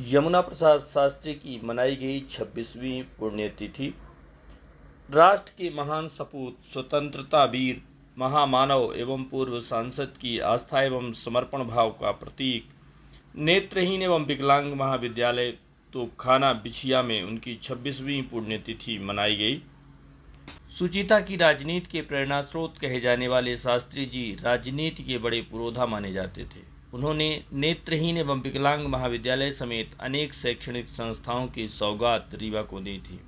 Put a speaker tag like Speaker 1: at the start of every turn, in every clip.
Speaker 1: यमुना प्रसाद शास्त्री की मनाई गई 26वीं पुण्यतिथि। राष्ट्र के महान सपूत, स्वतंत्रता वीर, महामानव एवं पूर्व सांसद की आस्था एवं समर्पण भाव का प्रतीक नेत्रहीन एवं विकलांग महाविद्यालय तोपखाना बिछिया में उनकी 26वीं पुण्यतिथि मनाई गई। सुचिता की राजनीति के प्रेरणा स्रोत कहे जाने वाले शास्त्री जी राजनीति के बड़े पुरोधा माने जाते थे। उन्होंने नेत्रहीन एवं विकलांग महाविद्यालय समेत अनेक शैक्षणिक संस्थाओं की सौगात रीवा को दी थी।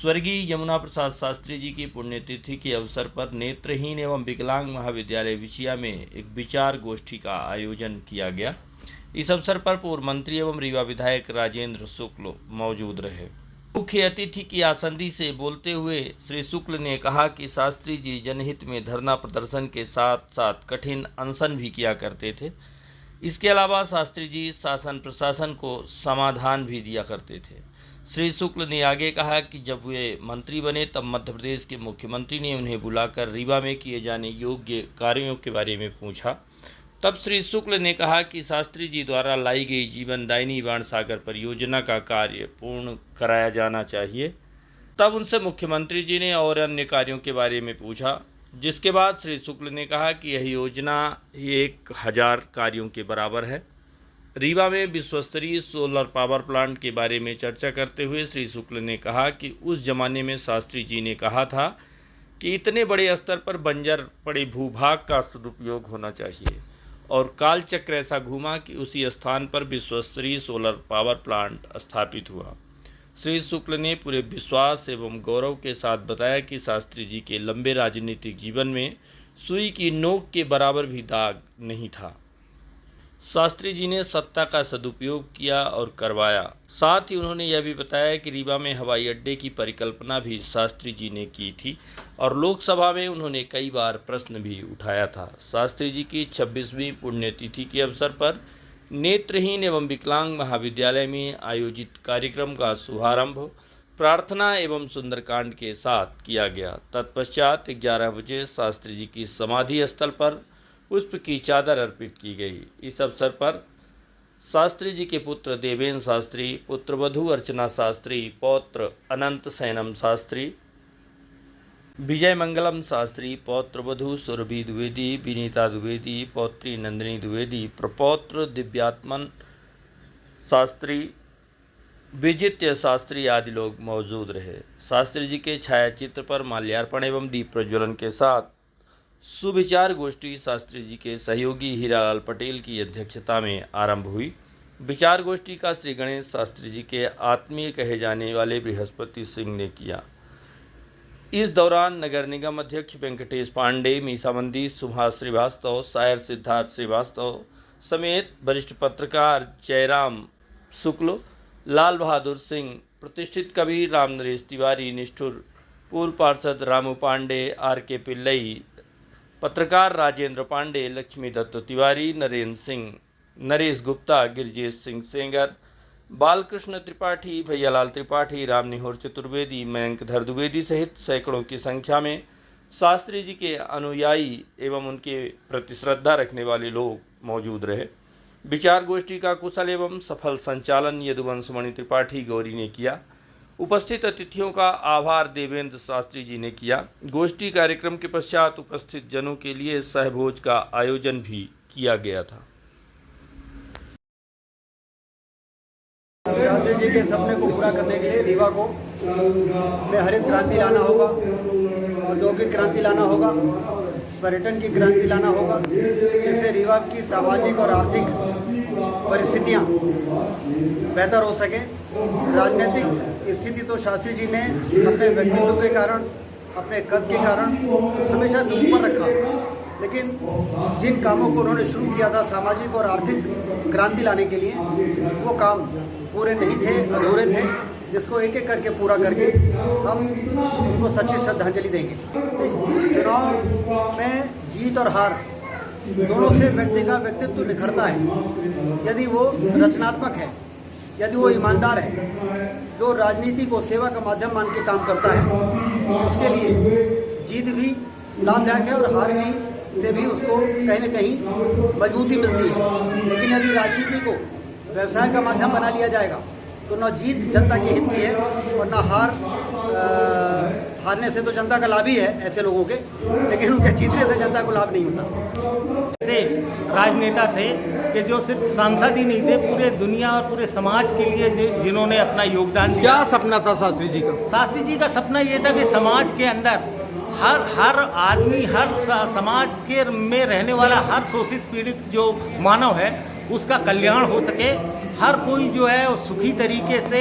Speaker 1: स्वर्गीय यमुना प्रसाद शास्त्री जी की पुण्यतिथि के अवसर पर नेत्रहीन एवं विकलांग महाविद्यालय बिछिया में एक विचार गोष्ठी का आयोजन किया गया। इस अवसर पर पूर्व मंत्री एवं रीवा विधायक राजेंद्र शुक्ल मौजूद रहे। मुख्य अतिथि की आसंदी से बोलते हुए श्री शुक्ल ने कहा कि शास्त्री जी जनहित में धरना प्रदर्शन के साथ साथ कठिन अनशन भी किया करते थे। इसके अलावा शास्त्री जी शासन प्रशासन को समाधान भी दिया करते थे। श्री शुक्ल ने आगे कहा कि जब वे मंत्री बने तब मध्य प्रदेश के मुख्यमंत्री ने उन्हें बुलाकर रीवा में किए जाने योग्य कार्यों के बारे में पूछा। तब श्री शुक्ल ने कहा कि शास्त्री जी द्वारा लाई गई जीवनदायिनी बाणसागर परियोजना का कार्य पूर्ण कराया जाना चाहिए। तब उनसे मुख्यमंत्री जी ने और अन्य कार्यों के बारे में पूछा, जिसके बाद श्री शुक्ल ने कहा कि यह योजना 1000 कार्यों के बराबर है। रीवा में विश्वस्तरीय सोलर पावर प्लांट के बारे में चर्चा करते हुए श्री शुक्ल ने कहा कि उस जमाने में शास्त्री जी ने कहा था कि इतने बड़े स्तर पर बंजर पड़े भूभाग का सदुपयोग होना चाहिए और कालचक्र ऐसा घूमा कि उसी स्थान पर विश्वस्तरीय सोलर पावर प्लांट स्थापित हुआ। श्री शुक्ल ने पूरे विश्वास एवं गौरव के साथ बताया कि शास्त्री जी के लंबे राजनीतिक जीवन में सुई की नोक के बराबर भी दाग नहीं था। शास्त्री जी ने सत्ता का सदुपयोग किया और करवाया। साथ ही उन्होंने यह भी बताया कि रीवा में हवाई अड्डे की परिकल्पना भी शास्त्री जी ने की थी और लोकसभा में उन्होंने कई बार प्रश्न भी उठाया था। शास्त्री जी की 26वीं पुण्यतिथि के अवसर पर नेत्रहीन एवं विकलांग महाविद्यालय में आयोजित कार्यक्रम का शुभारंभ प्रार्थना एवं सुंदरकांड के साथ किया गया। तत्पश्चात 11 बजे शास्त्री जी की समाधि स्थल पर पुष्प की चादर अर्पित की गई। इस अवसर पर शास्त्री जी के पुत्र देवेंद्र शास्त्री, पुत्रवधू अर्चना शास्त्री, पौत्र अनंत सैनम शास्त्री, विजय मंगलम शास्त्री, पौत्रवधू सुरभि द्विवेदी, विनीता द्विवेदी, पौत्री नंदिनी द्विवेदी, प्रपौत्र दिव्यात्मन शास्त्री, विजित्य शास्त्री आदि लोग मौजूद रहे। शास्त्री जी के छायाचित्र पर माल्यार्पण एवं दीप प्रज्वलन के साथ सुविचार गोष्ठी शास्त्री जी के सहयोगी हीरालाल पटेल की अध्यक्षता में आरंभ हुई। विचार गोष्ठी का श्री गणेश शास्त्री जी के आत्मीय कहे जाने वाले बृहस्पति सिंह ने किया। इस दौरान नगर निगम अध्यक्ष वेंकटेश पांडे, मीसाबंदी सुभाष श्रीवास्तव, शायर सिद्धार्थ श्रीवास्तव समेत वरिष्ठ पत्रकार जयराम शुक्ल, लाल बहादुर सिंह, प्रतिष्ठित कवि राम नरेश तिवारी, निष्ठुर पूर्व पार्षद रामू पांडे, R.K. पिल्लई, पत्रकार राजेंद्र पांडे, लक्ष्मी दत्त तिवारी, नरेंद्र सिंह, नरेश गुप्ता, गिरजेश सिंह सेंगर, बालकृष्ण त्रिपाठी, भैयालाल त्रिपाठी, रामनिहोर चतुर्वेदी, मयंकधर द्विवेदी सहित सैकड़ों की संख्या में शास्त्री जी के अनुयायी एवं उनके प्रति श्रद्धा रखने वाले लोग मौजूद रहे। विचार गोष्ठी का कुशल एवं सफल संचालन यदुवंशमणि त्रिपाठी गौरी ने किया। उपस्थित अतिथियों का आभार देवेंद्र शास्त्री जी ने किया। गोष्ठी कार्यक्रम के पश्चात उपस्थित जनों के लिए सहभोज का आयोजन भी किया गया था।
Speaker 2: शास्त्री जी के सपने को पूरा करने के लिए रीवा को में हरित क्रांति लाना होगा, औद्योगिक क्रांति लाना होगा, पर्यटन की क्रांति लाना होगा, जिससे रीवा की सामाजिक और आर्थिक परिस्थितियां बेहतर हो सके। राजनीतिक स्थिति तो शास्त्री जी ने अपने व्यक्तित्व के कारण, अपने कद के कारण हमेशा से ऊपर रखा, लेकिन जिन कामों को उन्होंने शुरू किया था सामाजिक और आर्थिक क्रांति लाने के लिए, वो काम पूरे नहीं थे, अधूरे थे, जिसको एक एक करके पूरा करके हम उनको सच्ची श्रद्धांजलि देंगे। चुनाव में जीत और हार दोनों से व्यक्ति का व्यक्तित्व निखरता है। यदि वो रचनात्मक है, यदि वो ईमानदार है, जो राजनीति को सेवा का माध्यम मान के काम करता है, उसके लिए जीत भी लाभदायक है और हार भी से भी उसको कहीं न कहीं मजबूती मिलती है। लेकिन यदि राजनीति को व्यवसाय का माध्यम बना लिया जाएगा तो न जीत जनता के हित की है और न हारने से तो जनता का लाभ ही है ऐसे लोगों के, लेकिन उनके जीतने से जनता को लाभ नहीं होता।
Speaker 3: ऐसे राजनेता थे कि जो सिर्फ सांसद ही नहीं थे, पूरे दुनिया और पूरे समाज के लिए जिन्होंने अपना योगदान दिया।
Speaker 4: क्या सपना था शास्त्री जी का?
Speaker 3: शास्त्री जी का सपना ये था कि समाज के अंदर हर आदमी, हर समाज के में रहने वाला हर शोषित पीड़ित जो मानव है उसका कल्याण हो सके, हर कोई जो है सुखी तरीके से,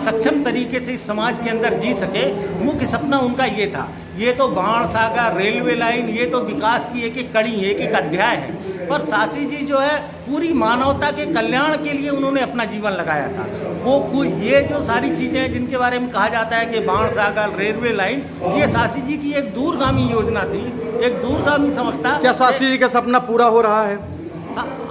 Speaker 3: सक्षम तरीके से इस समाज के अंदर जी सके। मुख्य सपना उनका ये था। ये तो बाण सागर, रेलवे लाइन, ये तो विकास की एक कड़ी, एक अध्याय है, पर शास्त्री जी जो है पूरी मानवता के कल्याण के लिए उन्होंने अपना जीवन लगाया था। वो ये जो सारी चीज़ें हैं जिनके बारे में कहा जाता है कि बाण सागर, रेलवे लाइन, ये शास्त्री जी की एक दूरगामी योजना थी, एक दूरगामी समझता।
Speaker 4: क्या शास्त्री जी का सपना पूरा हो रहा है?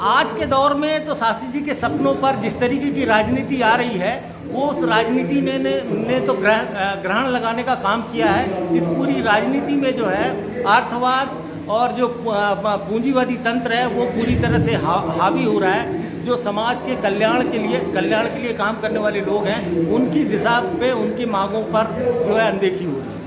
Speaker 3: आज के दौर में तो शास्त्री जी के सपनों पर जिस तरीके की राजनीति आ रही है, वो उस राजनीति ने तो ग्रहण लगाने का काम किया है। इस पूरी राजनीति में जो है अर्थवाद और जो पूंजीवादी तंत्र है वो पूरी तरह से हावी हो रहा है। जो समाज के कल्याण के लिए काम करने वाले लोग हैं, उनकी दिशा पे, उनकी मांगों पर जो है अनदेखी हो रही है।